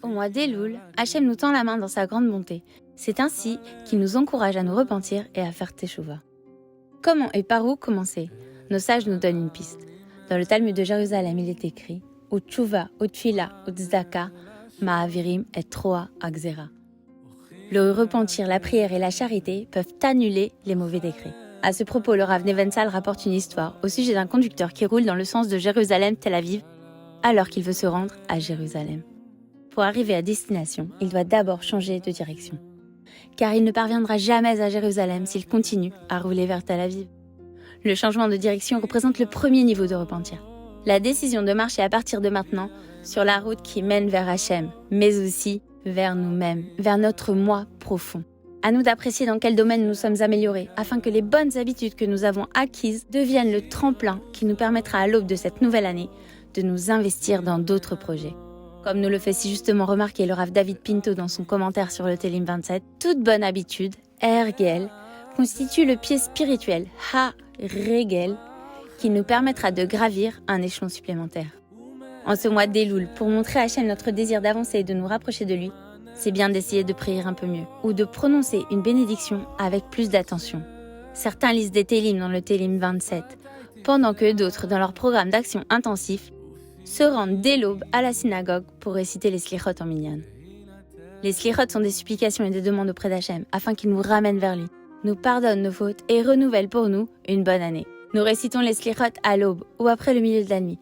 Au mois d'Elul, Hachem nous tend la main dans sa grande bonté. C'est ainsi qu'il nous encourage à nous repentir et à faire teshuva. Comment et par où commencer? Nos sages nous donnent une piste. Dans le Talmud de Jérusalem, il est écrit « Ou tshuva, ou tfila, ou tzedaka, ma'avirim et troa agzera ». Le repentir, la prière et la charité peuvent annuler les mauvais décrets. À ce propos, le Rav Nevensal rapporte une histoire au sujet d'un conducteur qui roule dans le sens de Jérusalem-Tel Aviv alors qu'il veut se rendre à Jérusalem. Pour arriver à destination, il doit d'abord changer de direction. Car il ne parviendra jamais à Jérusalem s'il continue à rouler vers Tel Aviv. Le changement de direction représente le premier niveau de repentir. La décision de marcher à partir de maintenant sur la route qui mène vers Hachem, mais aussi vers nous-mêmes, vers notre moi profond. À nous d'apprécier dans quel domaine nous sommes améliorés, afin que les bonnes habitudes que nous avons acquises deviennent le tremplin qui nous permettra à l'aube de cette nouvelle année de nous investir dans d'autres projets. Comme nous le fait si justement remarquer le Rav David Pinto dans son commentaire sur le Télim 27, toute bonne habitude, ergel, constitue le pied spirituel, ha-regel, qui nous permettra de gravir un échelon supplémentaire. En ce mois d'Elul, pour montrer à Hachem notre désir d'avancer et de nous rapprocher de lui, c'est bien d'essayer de prier un peu mieux, ou de prononcer une bénédiction avec plus d'attention. Certains lisent des Télim dans le Télim 27, pendant que d'autres, dans leur programme d'action intensif, se rendent dès l'aube à la synagogue pour réciter les slichot en minyan. Les slichot sont des supplications et des demandes auprès d'Hachem, afin qu'il nous ramène vers lui, nous pardonne nos fautes et renouvelle pour nous une bonne année. Nous récitons les slichot à l'aube ou après le milieu de la nuit,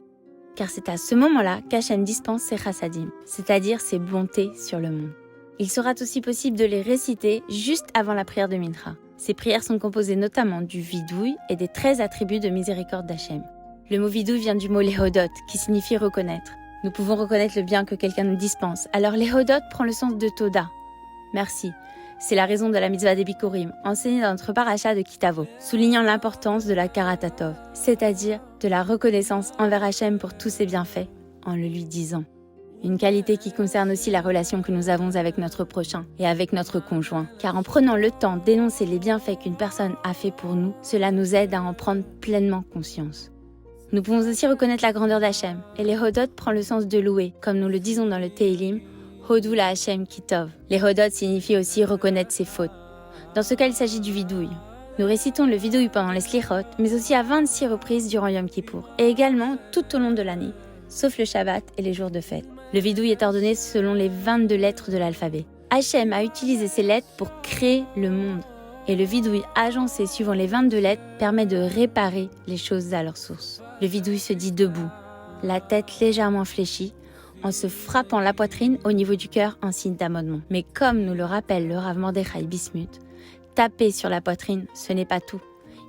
car c'est à ce moment-là qu'Hachem dispense ses chassadim, c'est-à-dire ses bontés sur le monde. Il sera aussi possible de les réciter juste avant la prière de Mincha. Ces prières sont composées notamment du vidouille et des 13 attributs de miséricorde d'Hachem. Le mot vidouille vient du mot lehodot, qui signifie reconnaître. Nous pouvons reconnaître le bien que quelqu'un nous dispense. Alors lehodot prend le sens de toda. Merci. C'est la raison de la mitzvah des bikurim, enseignée dans notre paracha de Kitavo, soulignant l'importance de la karatatov, c'est-à-dire de la reconnaissance envers Hachem pour tous ses bienfaits, en le lui disant. Une qualité qui concerne aussi la relation que nous avons avec notre prochain et avec notre conjoint. Car en prenant le temps d'énoncer les bienfaits qu'une personne a fait pour nous, cela nous aide à en prendre pleinement conscience. Nous pouvons aussi reconnaître la grandeur d'Hachem, et les hodot prend le sens de louer, comme nous le disons dans le Teilim, Hodou la Hachem Kitov. Les hodot signifient aussi reconnaître ses fautes. Dans ce cas, il s'agit du vidouille. Nous récitons le vidouille pendant les slichot, mais aussi à 26 reprises durant Yom Kippour, et également tout au long de l'année, sauf le Shabbat et les jours de fête. Le vidouille est ordonné selon les 22 lettres de l'alphabet. Hachem a utilisé ces lettres pour créer le monde, et le vidouille agencé suivant les 22 lettres permet de réparer les choses à leur source. Le vidouille se dit debout, la tête légèrement fléchie, en se frappant la poitrine au niveau du cœur en signe d'amendement. Mais comme nous le rappelle le Rav Mordechai Bismuth, taper sur la poitrine, ce n'est pas tout.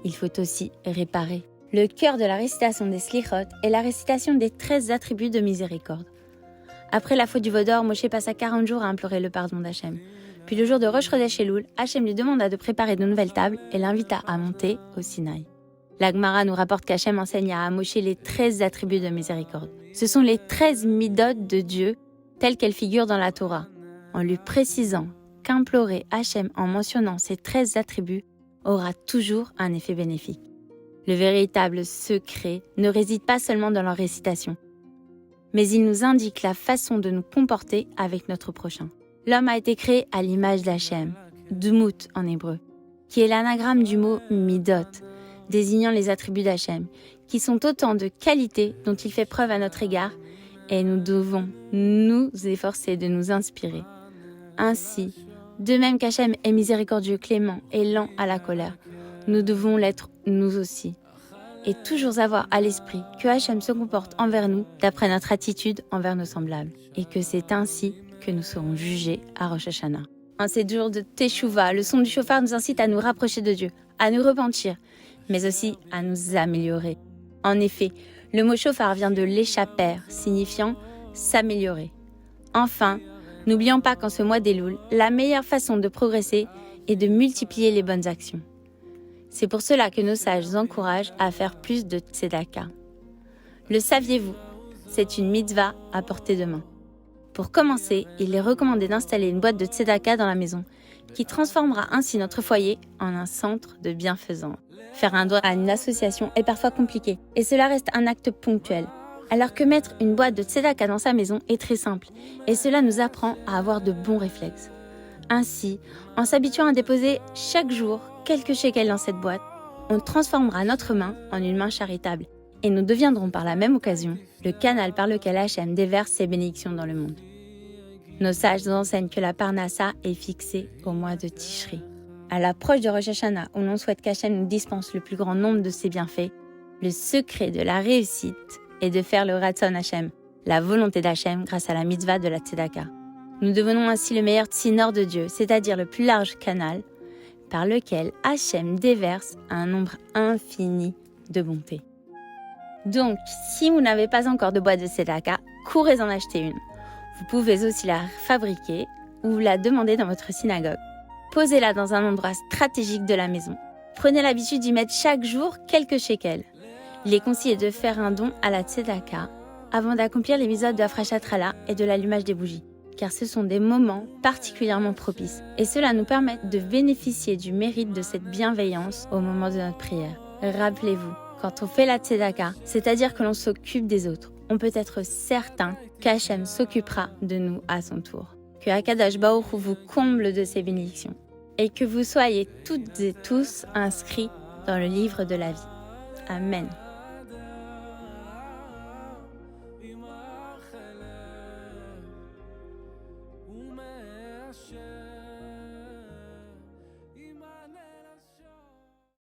Il faut aussi réparer. Le cœur de la récitation des slichot est la récitation des 13 attributs de miséricorde. Après la faute du veau d'or, Moshe passa 40 jours à implorer le pardon d'Hachem. Puis le jour de Rosh Chodesh Elul, Hachem lui demanda de préparer de nouvelles tables et l'invita à monter au Sinaï. La Gemara nous rapporte qu'Hachem enseigne à Moshe les 13 attributs de miséricorde. Ce sont les 13 midot de Dieu, telles qu'elles figurent dans la Torah, en lui précisant qu'implorer Hachem en mentionnant ces 13 attributs aura toujours un effet bénéfique. Le véritable secret ne réside pas seulement dans leur récitation, mais il nous indique la façon de nous comporter avec notre prochain. L'homme a été créé à l'image d'Hachem, Dmut en hébreu, qui est l'anagramme du mot midot, désignant les attributs d'Hachem, qui sont autant de qualités dont il fait preuve à notre égard, et nous devons nous efforcer de nous inspirer. Ainsi, de même qu'Hachem est miséricordieux, clément et lent à la colère, nous devons l'être nous aussi, et toujours avoir à l'esprit que Hachem se comporte envers nous d'après notre attitude envers nos semblables, et que c'est ainsi que nous serons jugés à Rosh Hashanah. En ces jours de Teshuvah, le son du shofar nous incite à nous rapprocher de Dieu, à nous repentir, mais aussi à nous améliorer. En effet, le mot shofar vient de l'échaper, signifiant s'améliorer. Enfin, n'oublions pas qu'en ce mois d'Elul, la meilleure façon de progresser est de multiplier les bonnes actions. C'est pour cela que nos sages encouragent à faire plus de tzedaka. Le saviez-vous? C'est une mitzvah à portée de main. Pour commencer, il est recommandé d'installer une boîte de tzedaka dans la maison, qui transformera ainsi notre foyer en un centre de bienfaisance. Faire un don à une association est parfois compliqué, et cela reste un acte ponctuel. Alors que mettre une boîte de tzedaka dans sa maison est très simple, et cela nous apprend à avoir de bons réflexes. Ainsi, en s'habituant à déposer chaque jour quelques shekels dans cette boîte, on transformera notre main en une main charitable, et nous deviendrons par la même occasion le canal par lequel Hachem déverse ses bénédictions dans le monde. Nos sages nous enseignent que la Parnassa est fixée au mois de Tishri. À l'approche de Rosh Hashanah, où l'on souhaite qu'Hachem nous dispense le plus grand nombre de ses bienfaits, le secret de la réussite est de faire le Ratzon Hachem, la volonté d'Hachem grâce à la mitzvah de la Tzedaka. Nous devenons ainsi le meilleur tsinor de Dieu, c'est-à-dire le plus large canal par lequel Hachem déverse un nombre infini de bontés. Donc, si vous n'avez pas encore de boîte de tzedaka, courez en acheter une. Vous pouvez aussi la fabriquer ou la demander dans votre synagogue. Posez-la dans un endroit stratégique de la maison. Prenez l'habitude d'y mettre chaque jour quelques shekels. Il est conseillé de faire un don à la tzedaka avant d'accomplir les mitzvot de Hafrashat Challah et de l'allumage des bougies, car ce sont des moments particulièrement propices et cela nous permet de bénéficier du mérite de cette bienveillance au moment de notre prière. Rappelez-vous, quand on fait la tzedaka, c'est-à-dire que l'on s'occupe des autres, on peut être certain qu'Hachem s'occupera de nous à son tour. Que Akadosh Baruch Hu vous comble de ses bénédictions et que vous soyez toutes et tous inscrits dans le livre de la vie. Amen.